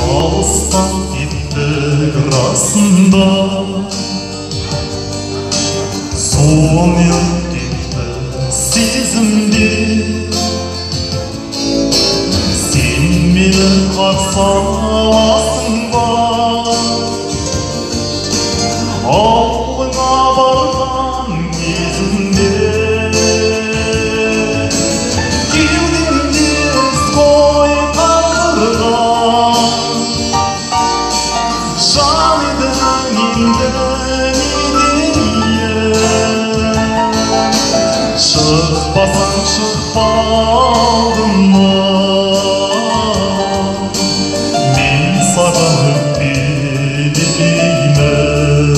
алыстап кеттік расында, соңып кетті сезімде. Сен мені қарсы аласың ба, ауылыңа барған кезімде. Кеудемде қой қалдырған жан едің, енді не дейін. Шықпасаң шықпа алдымнан, мен саған өкпелі деймін.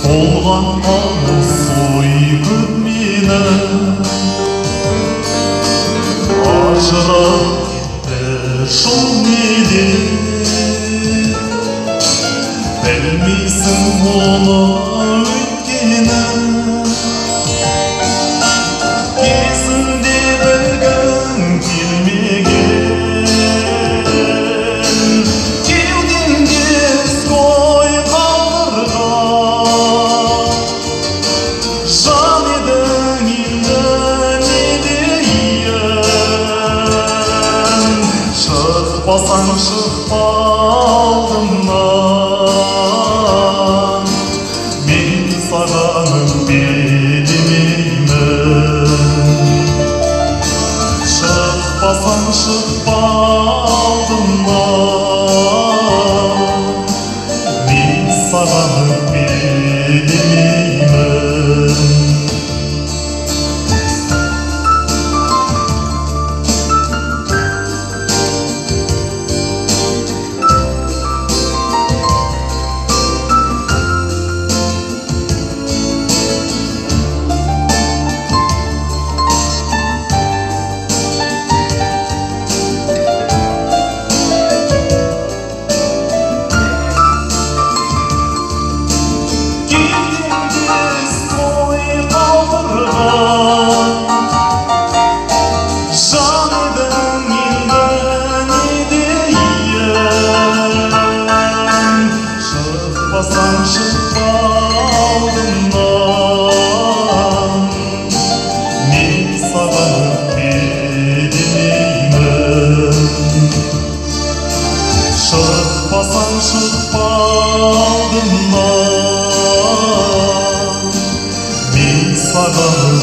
Болған алыс ой көп мені, ажырап кетті жол неден. Білмейсің оны өткенін, кезінде білгің келмеген. Кеудемде қой қалдырған жан едің, енді не дейін. Шықпасаң шықпа алдымнан, мен саған өкпелемеймін. Шықпасаң шықпа алдымнан, мен саған өкпелемеймін. Шықпа алдымнан, мен саған өкпелемеймін. Шықпасаң шықпа алдымнан, мен саған